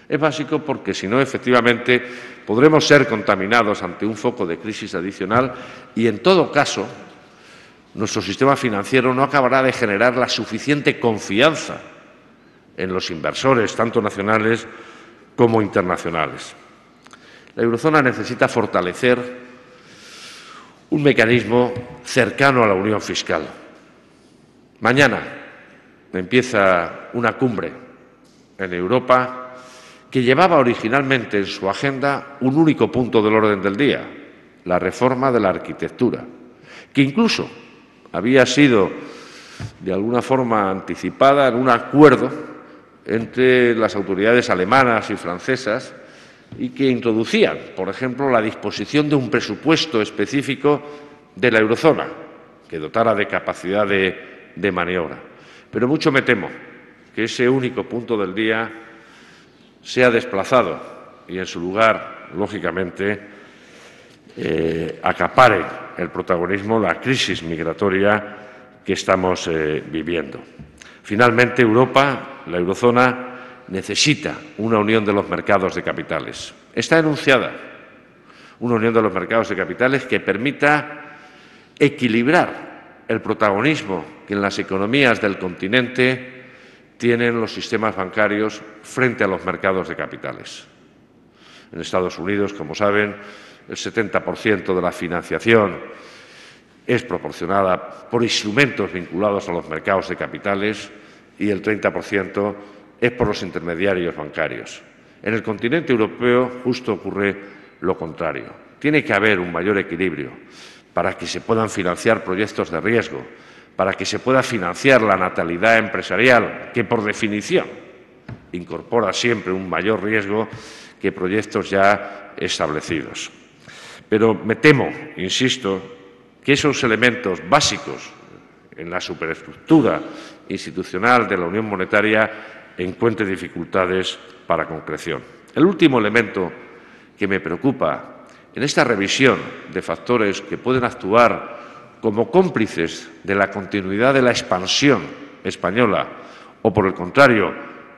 Es básico porque, si no, efectivamente, podremos ser contaminados ante un foco de crisis adicional y, en todo caso, nuestro sistema financiero no acabará de generar la suficiente confianza en los inversores, tanto nacionales como internacionales. La eurozona necesita fortalecer un mecanismo cercano a la unión fiscal. Mañana empieza una cumbre en Europa que llevaba originalmente en su agenda un único punto del orden del día, la reforma de la arquitectura, que incluso había sido de alguna forma anticipada en un acuerdo entre las autoridades alemanas y francesas y que introducían, por ejemplo, la disposición de un presupuesto específico de la eurozona que dotara de capacidad de maniobra. Pero mucho me temo que ese único punto del día sea desplazado y, en su lugar, lógicamente, acapare el protagonismo la crisis migratoria que estamos viviendo. Finalmente, Europa, la eurozona, necesita una unión de los mercados de capitales. Está enunciada una unión de los mercados de capitales que permita equilibrar el protagonismo que en las economías del continente tienen los sistemas bancarios frente a los mercados de capitales. En Estados Unidos, como saben, el 70% de la financiación es proporcionada por instrumentos vinculados a los mercados de capitales y el 30% es por los intermediarios bancarios. En el continente europeo justo ocurre lo contrario. Tiene que haber un mayor equilibrio para que se puedan financiar proyectos de riesgo, para que se pueda financiar la natalidad empresarial, que por definición incorpora siempre un mayor riesgo que proyectos ya establecidos. Pero me temo, insisto, que esos elementos básicos en la superestructura institucional de la Unión Monetaria encuentre dificultades para concreción. El último elemento que me preocupa en esta revisión de factores que pueden actuar como cómplices de la continuidad de la expansión española o, por el contrario,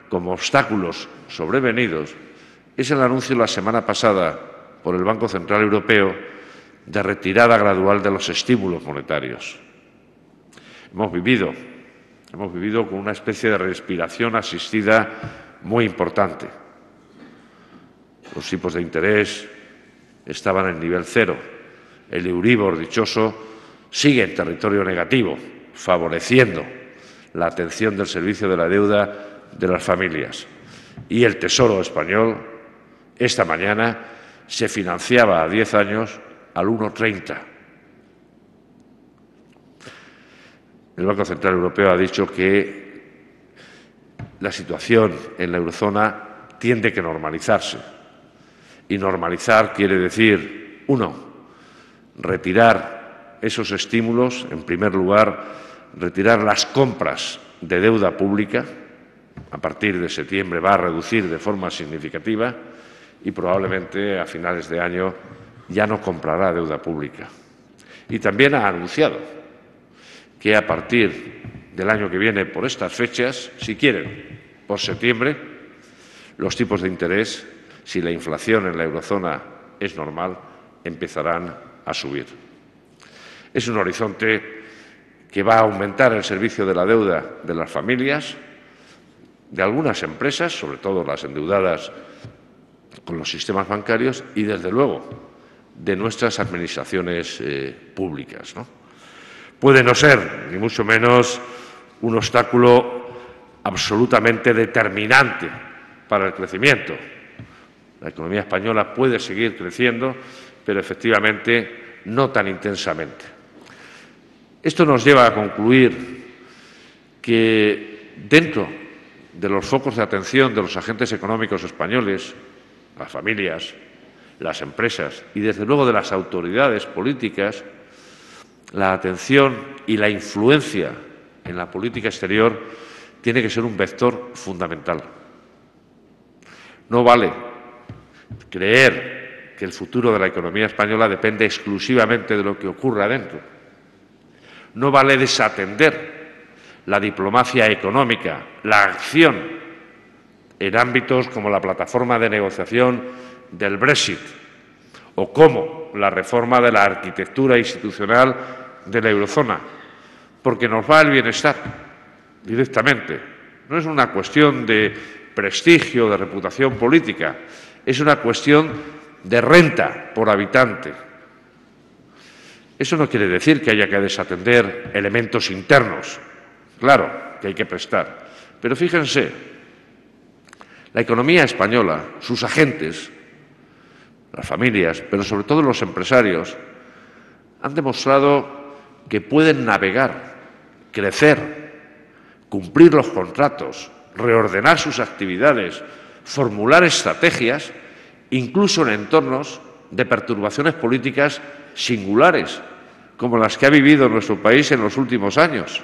como obstáculos sobrevenidos, es el anuncio la semana pasada por el Banco Central Europeo de retirada gradual de los estímulos monetarios. Hemos vivido con una especie de respiración asistida muy importante. Los tipos de interés estaban en nivel cero. El Euribor, dichoso, sigue en territorio negativo, favoreciendo la atención del servicio de la deuda de las familias. Y el Tesoro español, esta mañana, se financiaba a 10 años al 1,30. El Banco Central Europeo ha dicho que la situación en la eurozona tiende que normalizarse. Y normalizar quiere decir, uno, retirar esos estímulos, en primer lugar, retirar las compras de deuda pública. A partir de septiembre va a reducir de forma significativa y probablemente a finales de año ya no comprará deuda pública. Y también ha anunciado que a partir del año que viene, por estas fechas, si quieren, por septiembre, los tipos de interés, si la inflación en la eurozona es normal, empezarán a subir. Es un horizonte que va a aumentar el servicio de la deuda de las familias, de algunas empresas, sobre todo las endeudadas con los sistemas bancarios, y, desde luego, de nuestras administraciones públicas, ¿no? Puede no ser, ni mucho menos, un obstáculo absolutamente determinante para el crecimiento. La economía española puede seguir creciendo, pero efectivamente no tan intensamente. Esto nos lleva a concluir que dentro de los focos de atención de los agentes económicos españoles, las familias, las empresas y, desde luego, de las autoridades políticas, la atención y la influencia en la política exterior tiene que ser un vector fundamental. No vale creer que el futuro de la economía española depende exclusivamente de lo que ocurra adentro. No vale desatender la diplomacia económica, la acción en ámbitos como la plataforma de negociación del Brexit o como la reforma de la arquitectura institucional de la eurozona, porque nos va el bienestar directamente. No es una cuestión de prestigio, de reputación política, es una cuestión de renta por habitante. Eso no quiere decir que haya que desatender elementos internos. Claro que hay que prestar. Pero fíjense, la economía española, sus agentes, las familias, pero sobre todo los empresarios, han demostrado que pueden navegar, crecer, cumplir los contratos, reordenar sus actividades, formular estrategias, incluso en entornos de perturbaciones políticas singulares, como las que ha vivido nuestro país en los últimos años.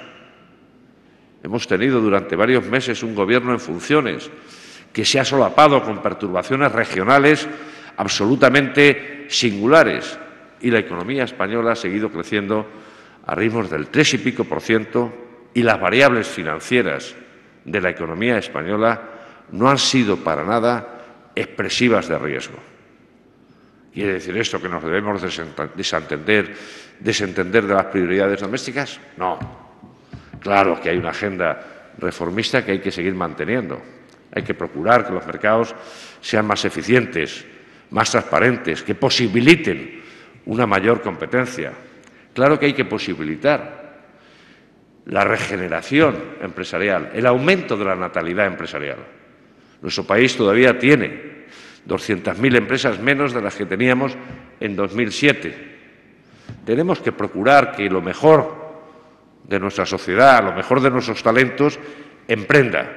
Hemos tenido durante varios meses un gobierno en funciones que se ha solapado con perturbaciones regionales absolutamente singulares, y la economía española ha seguido creciendo a ritmos del 3 y pico % y las variables financieras de la economía española no han sido para nada expresivas de riesgo. ¿Quiere decir esto que nos debemos desentender de las prioridades domésticas? No. Claro que hay una agenda reformista que hay que seguir manteniendo. Hay que procurar que los mercados sean más eficientes, más transparentes, que posibiliten una mayor competencia. Claro que hay que posibilitar la regeneración empresarial, el aumento de la natalidad empresarial. Nuestro país todavía tiene 200.000 empresas menos de las que teníamos en 2007. Tenemos que procurar que lo mejor de nuestra sociedad, lo mejor de nuestros talentos, emprenda.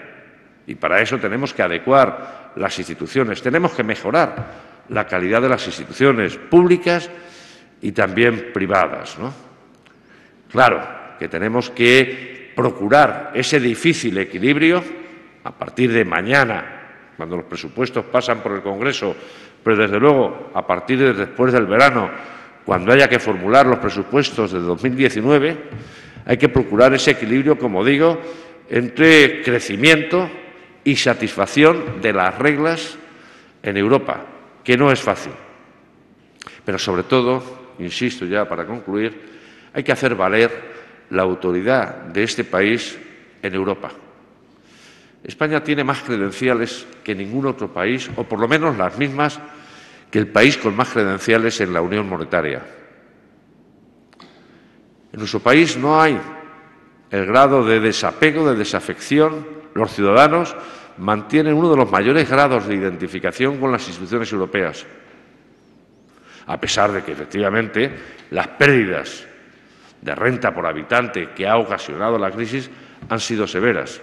Y para eso tenemos que adecuar las instituciones, tenemos que mejorar la calidad de las instituciones públicas y también privadas, ¿no? Claro que tenemos que procurar ese difícil equilibrio a partir de mañana, cuando los presupuestos pasan por el Congreso, pero desde luego a partir de después del verano, cuando haya que formular los presupuestos de 2019, hay que procurar ese equilibrio, como digo, entre crecimiento y satisfacción de las reglas en Europa, que no es fácil. Pero sobre todo, insisto ya para concluir, hay que hacer valer la autoridad de este país en Europa. España tiene más credenciales que ningún otro país, o por lo menos las mismas que el país con más credenciales en la Unión Monetaria. En nuestro país no hay el grado de desapego, de desafección, los ciudadanos, mantienen uno de los mayores grados de identificación con las instituciones europeas, a pesar de que, efectivamente, las pérdidas de renta por habitante que ha ocasionado la crisis han sido severas.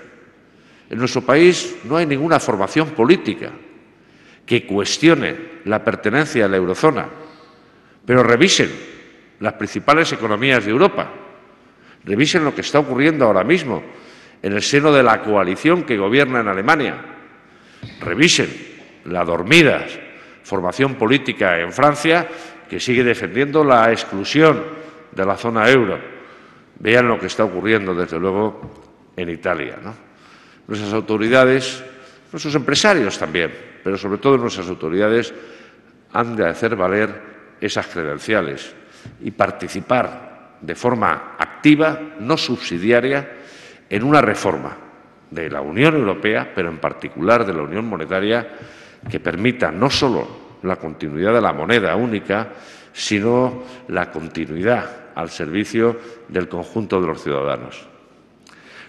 En nuestro país no hay ninguna formación política que cuestione la pertenencia a la eurozona, pero revisen las principales economías de Europa, revisen lo que está ocurriendo ahora mismo en el seno de la coalición que gobierna en Alemania, revisen la dormida formación política en Francia que sigue defendiendo la exclusión de la zona euro. Vean lo que está ocurriendo, desde luego, en Italia, ¿no? Nuestras autoridades, nuestros empresarios también, pero sobre todo nuestras autoridades, han de hacer valer esas credenciales y participar de forma activa, no subsidiaria, en una reforma de la Unión Europea, pero en particular de la Unión Monetaria, que permita no solo la continuidad de la moneda única, sino la continuidad al servicio del conjunto de los ciudadanos.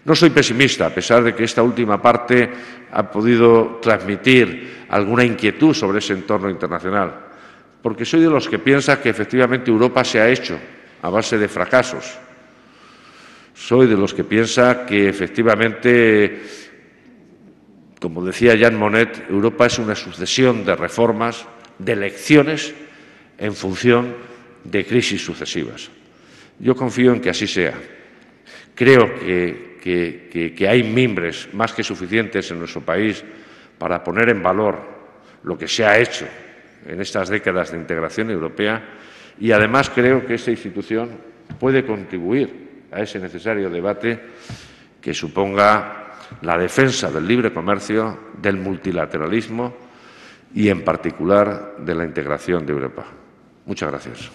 No soy pesimista, a pesar de que esta última parte ha podido transmitir alguna inquietud sobre ese entorno internacional, porque soy de los que piensa que efectivamente Europa se ha hecho a base de fracasos. Soy de los que piensa que efectivamente, como decía Jean Monnet, Europa es una sucesión de reformas, de elecciones en función de crisis sucesivas. Yo confío en que así sea. Creo que hay mimbres más que suficientes en nuestro país para poner en valor lo que se ha hecho en estas décadas de integración europea y, además, creo que esta institución puede contribuir a ese necesario debate que suponga la defensa del libre comercio, del multilateralismo y, en particular, de la integración de Europa. Muchas gracias.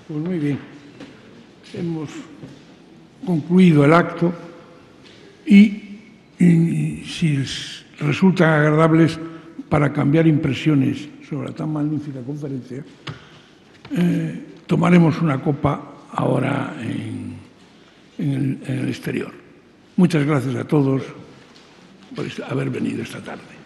Pues muy bien, hemos concluido el acto y si resultan agradables para cambiar impresiones sobre tan magnífica conferencia, tomaremos una copa ahora en el exterior. Muchas gracias a todos por haber venido esta tarde.